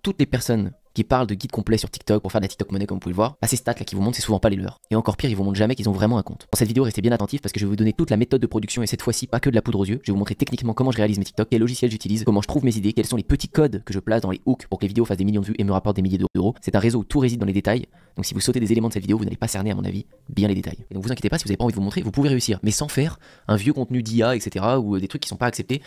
toutes les personnes qui parlent de guides complets sur TikTok pour faire de la TikTok monnaie comme vous pouvez le voir, ces stats là qui vous montrent, c'est souvent pas les leurs. Et encore pire, ils vous montrent jamais qu'ils ont vraiment un compte. Dans cette vidéo, restez bien attentifs parce que je vais vous donner toute la méthode de production et cette fois-ci pas que de la poudre aux yeux. Je vais vous montrer techniquement comment je réalise mes TikTok, quel logiciel j'utilise, comment je trouve mes idées, quels sont les petits codes que je place dans les hooks pour que les vidéos fassent des millions de vues et me rapportent des milliers d'euros. C'est un réseau où tout réside dans les détails. Donc si vous sautez des éléments de cette vidéo, vous n'allez pas cerner à mon avis bien les détails. Et donc vous inquiétez pas, si vous n'avez pas envie de vous montrer, vous pouvez réussir, mais sans faire un vieux contenu d'IA, etc. ou des trucs qui sont pas acceptés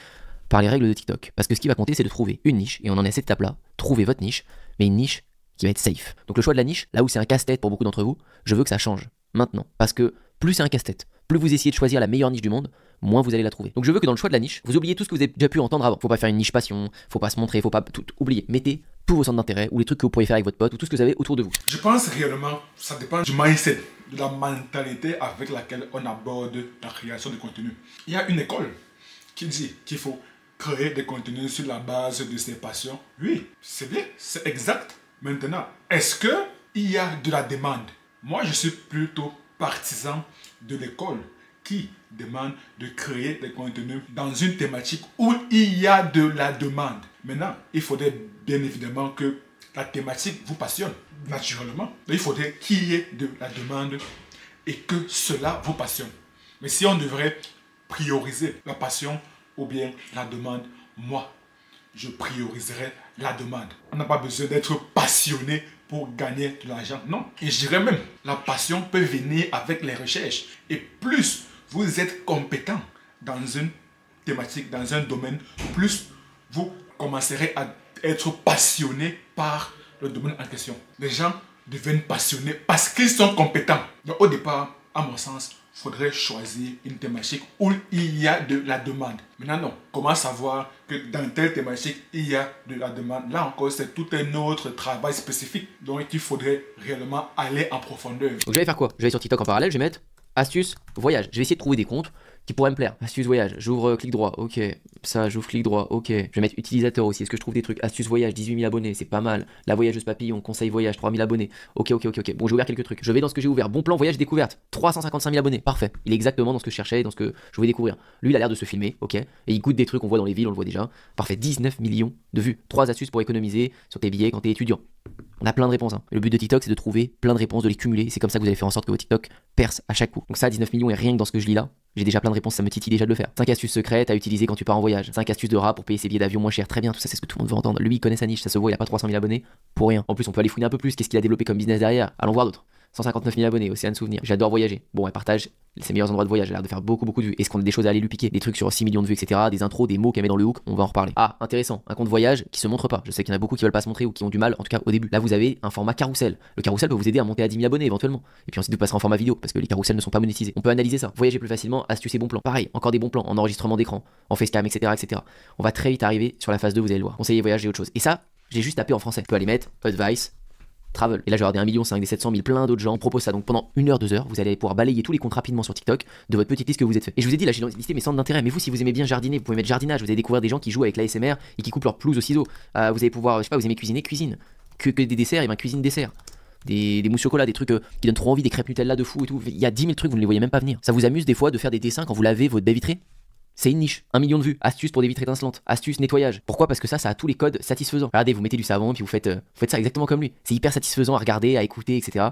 par les règles de TikTok. Parce que ce qui va compter, c'est de trouver une niche, et on en est à cette étape-là, trouver votre niche, mais une niche qui va être safe. Donc le choix de la niche, là où c'est un casse-tête pour beaucoup d'entre vous, je veux que ça change maintenant. Parce que plus c'est un casse-tête, plus vous essayez de choisir la meilleure niche du monde, moins vous allez la trouver. Donc je veux que dans le choix de la niche, vous oubliez tout ce que vous avez déjà pu entendre avant. Faut pas faire une niche passion, faut pas se montrer, faut pas tout oublier. Mettez tous vos centres d'intérêt ou les trucs que vous pourriez faire avec votre pote ou tout ce que vous avez autour de vous. Je pense réellement, ça dépend du mindset, de la mentalité avec laquelle on aborde la création de contenu. Il y a une école qui dit qu'il faut créer des contenus sur la base de ses passions. Oui, c'est bien, c'est exact. Maintenant, est-ce qu'il y a de la demande? Moi, je suis plutôt partisan de l'école qui demande de créer des contenus dans une thématique où il y a de la demande. Maintenant, il faudrait bien évidemment que la thématique vous passionne, naturellement. Il faudrait qu'il y ait de la demande et que cela vous passionne. Mais si on devrait prioriser la passion ou bien la demande, moi, je prioriserais la demande. On n'a pas besoin d'être passionné pour gagner de l'argent. Non. Et je dirais même, la passion peut venir avec les recherches. Et plus vous êtes compétent dans une thématique, dans un domaine, plus vous commencerez à être passionné par le domaine en question. Les gens deviennent passionnés parce qu'ils sont compétents. Donc au départ, à mon sens, il faudrait choisir une thématique où il y a de la demande. Maintenant, non. Comment savoir que dans telle thématique, il y a de la demande? Là encore, c'est tout un autre travail spécifique. Donc, il faudrait réellement aller en profondeur. Donc, je vais faire quoi? Je vais aller sur TikTok en parallèle, je vais mettre astuce voyage. Je vais essayer de trouver des comptes qui pourraient me plaire. Astuce voyage, j'ouvre clic droit, ok. Ça, j'ouvre clic droit, ok. Je vais mettre utilisateur aussi. Est-ce que je trouve des trucs? Astuce voyage, 18 000 abonnés, c'est pas mal. La voyageuse papillon, conseil voyage, 3 000 abonnés. Ok. Bon, j'ai ouvert quelques trucs. Je vais dans ce que j'ai ouvert. Bon plan voyage découverte, 355 000 abonnés. Parfait. Il est exactement dans ce que je cherchais, dans ce que je voulais découvrir. Lui, il a l'air de se filmer, ok. Et il goûte des trucs qu'on voit dans les villes, on le voit déjà. Parfait. 19 millions de vues. 3 astuces pour économiser sur tes billets quand t'es étudiant. On a plein de réponses. Hein. Le but de TikTok, c'est de trouver plein de réponses, de les cumuler. C'est comme ça que vous allez faire en sorte que vos TikTok percent à chaque coup. Donc ça, 19 millions et rien que dans ce que je lis là, j'ai déjà plein de réponses, ça me titille déjà de le faire. 5 astuces secrètes à utiliser quand tu pars en voyage. 5 astuces de rat pour payer ses billets d'avion moins cher. Très bien, tout ça, c'est ce que tout le monde veut entendre. Lui, il connaît sa niche, ça se voit, il a pas 300 000 abonnés pour rien. En plus, on peut aller fouiner un peu plus. Qu'est-ce qu'il a développé comme business derrière? Allons voir d'autres. 159 000 abonnés, Océane Souvenir. J'adore voyager. Bon, elle partage ses meilleurs endroits de voyage. Elle a l'air de faire beaucoup de vues. Est-ce qu'on a des choses à aller lui piquer? Des trucs sur 6 millions de vues, etc. Des intros, des mots qu'elle met dans le hook. On va en reparler. Ah, intéressant. Un compte voyage qui se montre pas. Je sais qu'il y en a beaucoup qui veulent pas se montrer ou qui ont du mal, en tout cas au début. Là, vous avez un format carrousel. Le carrousel peut vous aider à monter à 10 000 abonnés éventuellement. Et puis ensuite, vous passerez en format vidéo parce que les carousels ne sont pas monétisés. On peut analyser ça. Voyager plus facilement, astuces et bons plans. Pareil, encore des bons plans en enregistrement d'écran, en facecam, etc. On va très vite arriver sur la phase 2, vous allez le voir. Conseiller voyage et autre chose. Et ça, j'ai juste tapé en français. Je peux aller mettre advice. Travel. Et là, je vais avoir des 1 500 000, des 700 000, plein d'autres gens proposent ça. Donc pendant 1 heure, 2 heures, vous allez pouvoir balayer tous les comptes rapidement sur TikTok de votre petite liste que vous êtes fait. Et je vous ai dit, là, j'ai listé mes centres d'intérêt. Mais vous, si vous aimez bien jardiner, vous pouvez mettre jardinage. Vous allez découvrir des gens qui jouent avec l'ASMR et qui coupent leur pelouse au ciseau. Vous allez pouvoir, je sais pas, vous aimez cuisiner, cuisine. Que des desserts, et ben cuisine dessert. Des mousses chocolat, des trucs qui donnent trop envie, des crêpes Nutella de fou et tout. Il y a 10 000 trucs, vous ne les voyez même pas venir. Ça vous amuse des fois de faire des dessins quand vous lavez votre baie vitrée? C'est une niche, 1 million de vues, astuce pour des vitres étincelantes, astuce nettoyage. Pourquoi? Parce que ça a tous les codes satisfaisants. Regardez, vous mettez du savon, puis vous faites ça exactement comme lui. C'est hyper satisfaisant à regarder, à écouter, etc.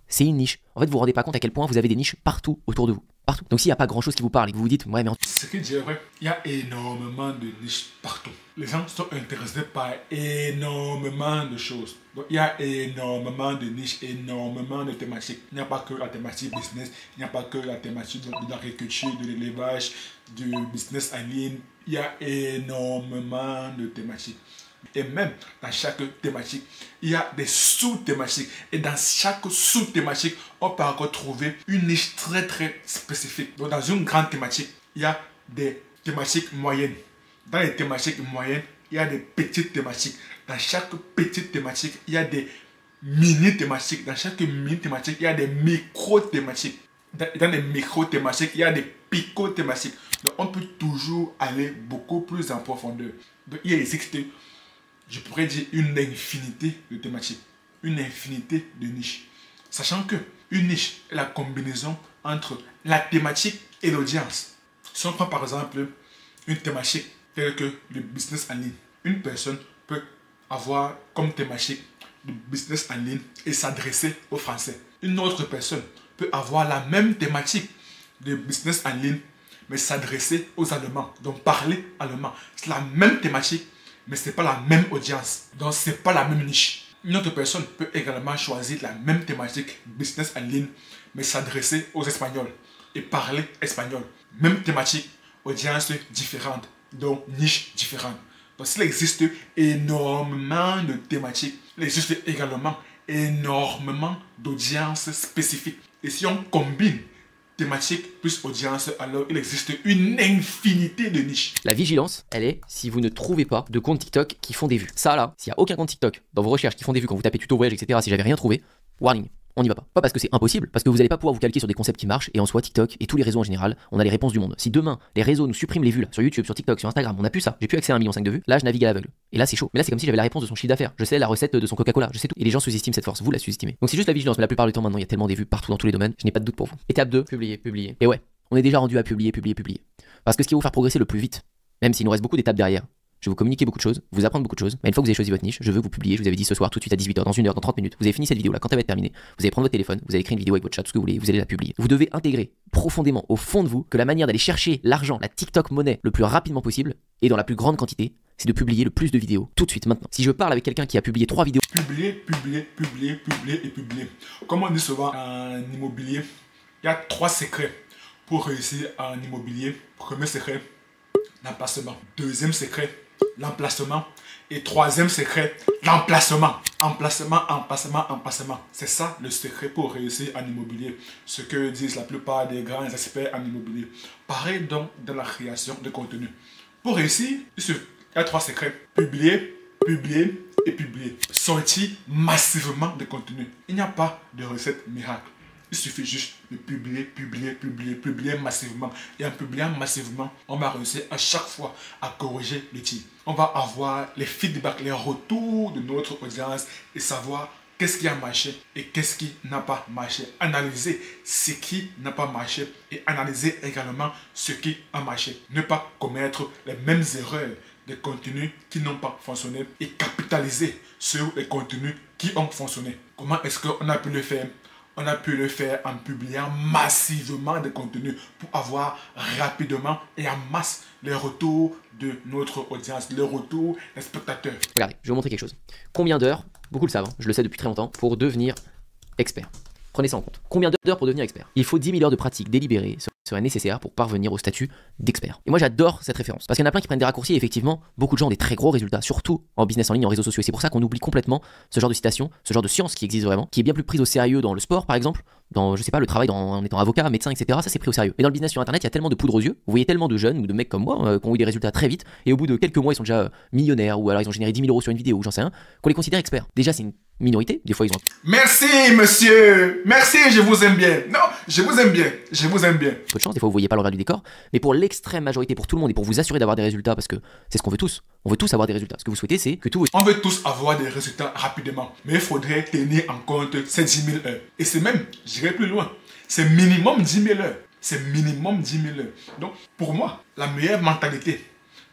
C'est une niche. En fait, vous vous rendez pas compte à quel point vous avez des niches partout autour de vous. Partout. Donc s'il n'y a pas grand chose qui vous parle et que vous vous dites, ouais, mais Ce qui est vrai, il y a énormément de niches partout. Les gens sont intéressés par énormément de choses. Donc il y a énormément de niches, énormément de thématiques. Il n'y a pas que la thématique business, il n'y a pas que la thématique de l'agriculture, de l'élevage, du business en ligne. Il y a énormément de thématiques. Et même dans chaque thématique, il y a des sous-thématiques. Et dans chaque sous-thématique, on peut encore trouver une niche très spécifique. Donc dans une grande thématique, il y a des thématiques moyennes. Dans les thématiques moyennes, il y a des petites thématiques. Dans chaque petite thématique, il y a des mini-thématiques. Dans chaque mini-thématique, il y a des micro-thématiques. Dans les micro-thématiques, il y a des pico-thématiques. Donc on peut toujours aller beaucoup plus en profondeur. Donc il existe, je pourrais dire, une infinité de thématiques, une infinité de niches. Sachant que une niche est la combinaison entre la thématique et l'audience. Si on prend par exemple une thématique telle que le business en ligne, une personne peut avoir comme thématique de business en ligne et s'adresser aux Français. Une autre personne peut avoir la même thématique de business en ligne, mais s'adresser aux Allemands, donc parler allemand. C'est la même thématique, mais ce n'est pas la même audience, donc ce n'est pas la même niche. Une autre personne peut également choisir la même thématique business en ligne, mais s'adresser aux Espagnols et parler espagnol. Même thématique, audience différente, donc niche différente. Donc s'il existe énormément de thématiques, il existe également énormément d'audiences spécifiques. Et si on combine thématique plus audience, alors il existe une infinité de niches. La vigilance, elle est si vous ne trouvez pas de comptes TikTok qui font des vues. Ça là, s'il n'y a aucun compte TikTok dans vos recherches qui font des vues, quand vous tapez tuto voyage, etc., si j'avais rien trouvé, warning. On n'y va pas. Pas parce que c'est impossible, parce que vous n'allez pas pouvoir vous calquer sur des concepts qui marchent, et en soi, TikTok et tous les réseaux en général, on a les réponses du monde. Si demain, les réseaux nous suppriment les vues là, sur YouTube, sur TikTok, sur Instagram, on n'a plus ça, j'ai plus accès à 1,5 million de vues, là je navigue à l'aveugle. Et là c'est chaud. Mais là c'est comme si j'avais la réponse de son chiffre d'affaires. Je sais la recette de son Coca-Cola, je sais tout. Et les gens sous-estiment cette force, vous la sous-estimez. Donc c'est juste la vigilance, mais la plupart du temps maintenant, il y a tellement des vues partout dans tous les domaines, je n'ai pas de doute pour vous. Étape 2, publier. Et ouais, on est déjà rendu à publier. Parce que ce qui va vous faire progresser le plus vite, même s'il nous reste beaucoup d'étapes derrière, je vais vous communiquer beaucoup de choses, vous apprendre beaucoup de choses, mais une fois que vous avez choisi votre niche, je veux vous publier, je vous avais dit ce soir tout de suite à 18h, dans 1 heure, dans 30 minutes, vous avez fini cette vidéo là, quand elle va être terminée, vous allez prendre votre téléphone, vous allez créer une vidéo avec votre chat, tout ce que vous voulez, vous allez la publier. Vous devez intégrer profondément au fond de vous que la manière d'aller chercher l'argent, la TikTok monnaie le plus rapidement possible et dans la plus grande quantité, c'est de publier le plus de vidéos tout de suite maintenant. Si je parle avec quelqu'un qui a publié 3 vidéos... Publier. Comme on dit souvent en immobilier, il y a 3 secrets pour réussir en immobilier. Premier secret, l'emplacement. Deuxième secret, l'emplacement. Et troisième secret, l'emplacement. Emplacement. C'est ça le secret pour réussir en immobilier. Ce que disent la plupart des grands experts en immobilier. Pareil donc dans la création de contenu. Pour réussir, il y a 3 secrets. Publier. Sortir massivement de contenu. Il n'y a pas de recette miracle. Il suffit juste de publier massivement. Et en publiant massivement, on va réussir à chaque fois à corriger le tir. On va avoir les feedbacks, les retours de notre audience et savoir qu'est-ce qui a marché et qu'est-ce qui n'a pas marché. Analyser ce qui n'a pas marché et analyser également ce qui a marché. Ne pas commettre les mêmes erreurs des contenus qui n'ont pas fonctionné et capitaliser sur les contenus qui ont fonctionné. Comment est-ce qu'on a pu le faire? On a pu le faire en publiant massivement de contenu pour avoir rapidement et en masse les retours de notre audience, les retours des spectateurs. Regardez, je vais vous montrer quelque chose. Combien d'heures, beaucoup le savent, je le sais depuis très longtemps, pour devenir expert. Prenez ça en compte. Combien d'heures pour devenir expert? Il faut 10 000 heures de pratique délibérée serait nécessaire pour parvenir au statut d'expert. Et moi j'adore cette référence, parce qu'il y en a plein qui prennent des raccourcis et effectivement, beaucoup de gens ont des très gros résultats, surtout en business en ligne, en réseaux sociaux. Et c'est pour ça qu'on oublie complètement ce genre de citation, ce genre de science qui existe vraiment, qui est bien plus prise au sérieux dans le sport par exemple, dans, je sais pas, le travail en étant avocat, médecin, etc. Ça c'est pris au sérieux. Mais dans le business sur internet, il y a tellement de poudre aux yeux, vous voyez tellement de jeunes ou de mecs comme moi qui ont eu des résultats très vite, et au bout de quelques mois ils sont déjà millionnaires, ou alors ils ont généré 10 000 € sur une vidéo, ou j'en sais rien, qu'on les considère experts. Déjà c'est une minorité, des fois ils ont... Merci monsieur, merci, je vous aime bien. Non, je vous aime bien, je vous aime bien. Peu de chance, des fois vous voyez pas l'envers du décor, mais pour l'extrême majorité, pour tout le monde et pour vous assurer d'avoir des résultats, parce que c'est ce qu'on veut tous, on veut tous avoir des résultats. Ce que vous souhaitez c'est que tout... On veut tous avoir des résultats rapidement, mais il faudrait tenir en compte ces 10 000 heures. Et c'est même, j'irai plus loin, c'est minimum 10 000 heures. C'est minimum 10 000 heures. Donc pour moi, la meilleure mentalité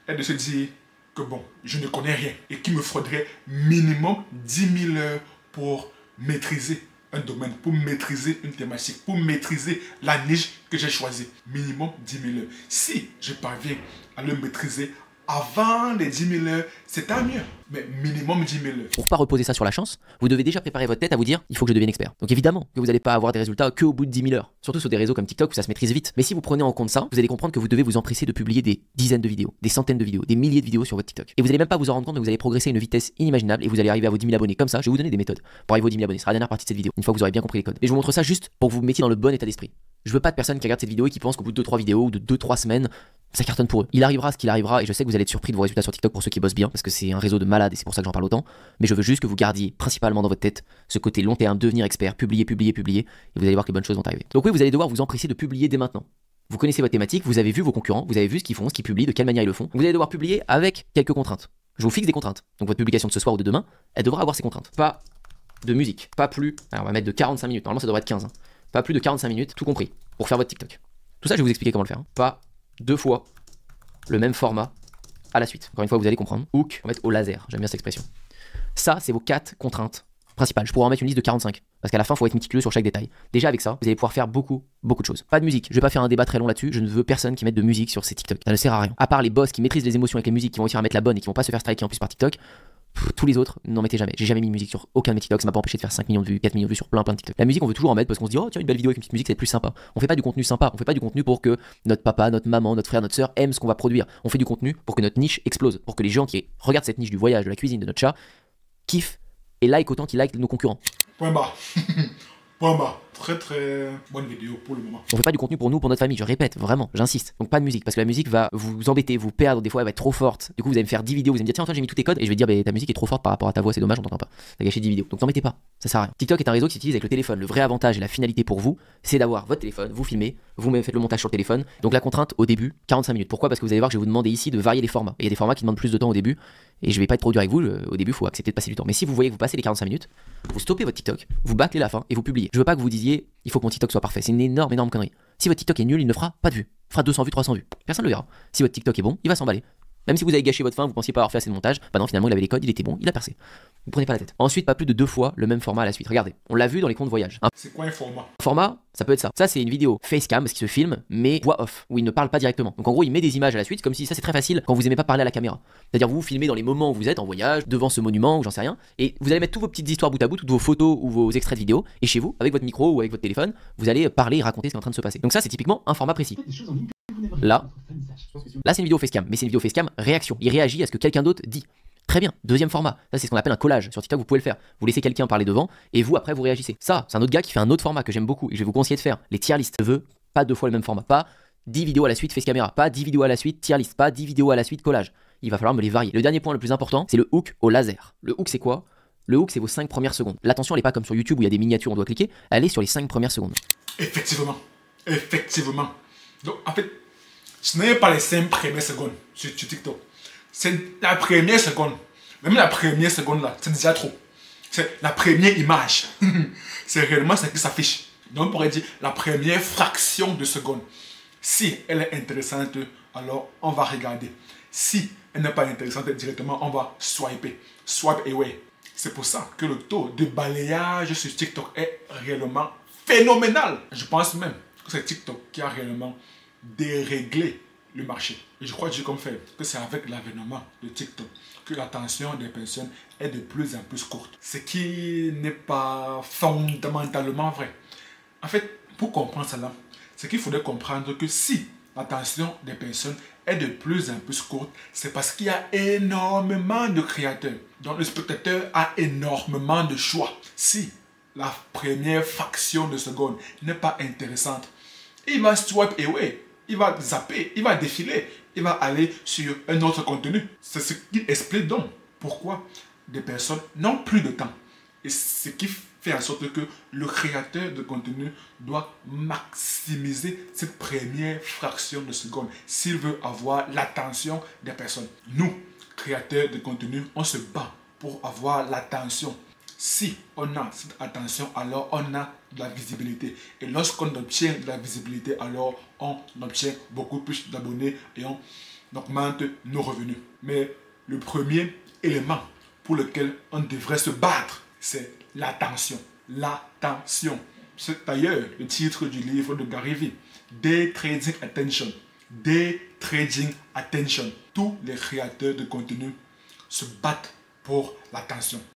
est de se dire que bon, je ne connais rien et qu'il me faudrait minimum 10 000 heures pour maîtriser un domaine, pour maîtriser une thématique, pour maîtriser la niche que j'ai choisie. Minimum 10 000 heures. Si je parviens à le maîtriser avant les 10 000 heures, c'est tant mieux. Mais minimum 10 000 heures. Pour pas reposer ça sur la chance, vous devez déjà préparer votre tête à vous dire il faut que je devienne expert. Donc évidemment que vous n'allez pas avoir des résultats que au bout de 10 000 heures. Surtout sur des réseaux comme TikTok où ça se maîtrise vite. Mais si vous prenez en compte ça, vous allez comprendre que vous devez vous empresser de publier des dizaines de vidéos, des centaines de vidéos, des milliers de vidéos sur votre TikTok. Et vous allez même pas vous en rendre compte, mais vous allez progresser à une vitesse inimaginable et vous allez arriver à vos 10 000 abonnés. Comme ça, je vais vous donner des méthodes pour arriver aux 10 000 abonnés. Ce sera la dernière partie de cette vidéo, une fois que vous aurez bien compris les codes. Et je vous montre ça juste pour que vous vous mettiez dans le bon état d'esprit. Je veux pas de personnes qui regardent cette vidéo et qui pensent qu'au bout de 2-3 vidéos ou de 2-3 semaines, ça cartonne pour eux. Il arrivera ce qu'il arrivera et je sais que vous allez être surpris de vos résultats sur TikTok pour ceux qui bossent bien parce que c'est un réseau de malades et c'est pour ça que j'en parle autant. Mais je veux juste que vous gardiez principalement dans votre tête ce côté long terme, devenir expert, publier et vous allez voir que les bonnes choses vont arriver. Donc oui, vous allez devoir vous empresser de publier dès maintenant. Vous connaissez votre thématique, vous avez vu vos concurrents, vous avez vu ce qu'ils font, ce qu'ils publient, de quelle manière ils le font. Vous allez devoir publier avec quelques contraintes. Je vous fixe des contraintes. Donc votre publication de ce soir ou de demain, elle devra avoir ces contraintes. Pas de musique, pas plus. Alors on va mettre de 45 minutes, normalement ça devrait être 15. Pas plus de 45 minutes, tout compris, pour faire votre TikTok. Tout ça, je vais vous expliquer comment le faire. Pas 2 fois le même format à la suite. Encore une fois, vous allez comprendre. Hook, on va mettre au laser, j'aime bien cette expression. Ça, c'est vos 4 contraintes principales. Je pourrais en mettre une liste de 45. Parce qu'à la fin, il faut être méticuleux sur chaque détail. Déjà, avec ça, vous allez pouvoir faire beaucoup de choses. Pas de musique. Je vais pas faire un débat très long là-dessus. Je ne veux personne qui mette de musique sur ces TikTok. Ça ne sert à rien. À part les boss qui maîtrisent les émotions avec les musiques, qui vont réussir à mettre la bonne et qui vont pas se faire striker en plus par TikTok. Tous les autres, n'en mettez jamais. J'ai jamais mis de musique sur aucun de mes TikTok. Ça m'a pas empêché de faire 5 millions de vues, 4 millions de vues sur plein de TikTok. La musique, on veut toujours en mettre parce qu'on se dit, oh tiens, une belle vidéo avec une petite musique, c'est plus sympa. On fait pas du contenu sympa. On fait pas du contenu pour que notre papa, notre maman, notre frère, notre soeur aiment ce qu'on va produire. On fait du contenu pour que notre niche explose. Pour que les gens qui regardent cette niche du voyage, de la cuisine, de notre chat, kiffent et like autant qu'ils like nos concurrents. Point barre. Point barre. Très très bonne vidéo pour le moment. On fait pas du contenu pour nous, pour notre famille, je répète, vraiment, j'insiste. Donc pas de musique, parce que la musique va vous embêter, vous perdre, des fois elle va être trop forte. Du coup vous allez me faire 10 vidéos, vous allez me dire tiens Antoine j'ai mis tous tes codes, et je vais dire bah, ta musique est trop forte par rapport à ta voix, c'est dommage, on t'entend pas. T'as gâché 10 vidéos. Donc n'en mettez pas, ça sert à rien. TikTok est un réseau qui s'utilise avec le téléphone. Le vrai avantage et la finalité pour vous, c'est d'avoir votre téléphone, vous filmez, vous-même faites le montage sur le téléphone. Donc la contrainte au début, 45 minutes. Pourquoi? Parce que vous allez voir que je vais vous demander ici de varier les formats. Et il y a des formats qui demandent plus de temps au début, et je vais pas être trop dur avec vous, au début il faut accepter de passer du temps. Mais si vous voyez que vous passez les 45 minutes, vous stoppez votre TikTok, vous bâclez la fin et vous publiez. Je veux pas que vous disiez il faut que mon TikTok soit parfait. C'est une énorme connerie. Si votre TikTok est nul, il ne fera pas de vues. Il fera 200 vues, 300 vues. Personne ne le verra. Si votre TikTok est bon, il va s'emballer. Même si vous avez gâché votre fin, vous pensiez pas avoir fait assez de montage, bah non, finalement il avait les codes, il était bon, il a percé. Vous prenez pas la tête. Ensuite, pas plus de 2 fois le même format à la suite. Regardez, on l'a vu dans les comptes voyage. C'est quoi un format? Format, ça peut être ça. Ça, c'est une vidéo facecam, parce qu'il se filme, mais voix off, où il ne parle pas directement. Donc en gros, il met des images à la suite, comme si ça c'est très facile quand vous aimez pas parler à la caméra. C'est-à-dire vous vous filmez dans les moments où vous êtes en voyage, devant ce monument ou j'en sais rien, et vous allez mettre toutes vos petites histoires bout à bout, toutes vos photos ou vos extraits de vidéos, et chez vous, avec votre micro ou avec votre téléphone, vous allez parler et raconter ce qui est en train de se passer. Donc ça, c'est typiquement un format précis. Là, c'est une vidéo facecam, mais c'est une vidéo facecam réaction. Il réagit à ce que quelqu'un d'autre dit. Très bien, deuxième format. Ça, c'est ce qu'on appelle un collage. Sur TikTok, vous pouvez le faire. Vous laissez quelqu'un parler devant et vous, après, vous réagissez. Ça, c'est un autre gars qui fait un autre format que j'aime beaucoup et je vais vous conseiller de faire. Les tier lists. Je veux pas 2 fois le même format. Pas 10 vidéos à la suite face caméra. Pas 10 vidéos à la suite tier list. Pas 10 vidéos à la suite collage. Il va falloir me les varier. Le dernier point le plus important, c'est le hook au laser. Le hook, c'est quoi? Le hook, c'est vos 5 premières secondes. L'attention, elle est pas comme sur YouTube où il y a des miniatures, on doit cliquer. Elle est sur les 5 premières secondes. Effectivement. Effectivement. Donc, en fait, ce n'est pas les 5 premières secondes sur TikTok. C'est la première seconde. Même la première seconde là, c'est déjà trop. C'est la première image. C'est réellement ce qui s'affiche. Donc on pourrait dire la première fraction de seconde. Si elle est intéressante, alors on va regarder. Si elle n'est pas intéressante directement, on va swiper. Swipe away. C'est pour ça que le taux de balayage sur TikTok est réellement phénoménal. Je pense même que c'est TikTok qui a réellement déréglé le marché. Et je crois que j'ai comme fait que c'est avec l'avènement de TikTok que l'attention des personnes est de plus en plus courte. Ce qui n'est pas fondamentalement vrai. En fait, pour comprendre cela, c'est qu'il faudrait comprendre que si l'attention des personnes est de plus en plus courte, c'est parce qu'il y a énormément de créateurs. Donc le spectateur a énormément de choix. Si la première fraction de seconde n'est pas intéressante, il va swipe away. Il va zapper, il va défiler, il va aller sur un autre contenu. C'est ce qui explique donc pourquoi des personnes n'ont plus de temps. Et ce qui fait en sorte que le créateur de contenu doit maximiser cette première fraction de seconde s'il veut avoir l'attention des personnes. Nous, créateurs de contenu, on se bat pour avoir l'attention. Si on a cette attention, alors on a de la visibilité. Et lorsqu'on obtient de la visibilité, alors on obtient beaucoup plus d'abonnés et on augmente nos revenus. Mais le premier élément pour lequel on devrait se battre, c'est l'attention. L'attention. C'est d'ailleurs le titre du livre de Gary Vee. Day Trading Attention. Day Trading Attention. Tous les créateurs de contenu se battent pour l'attention.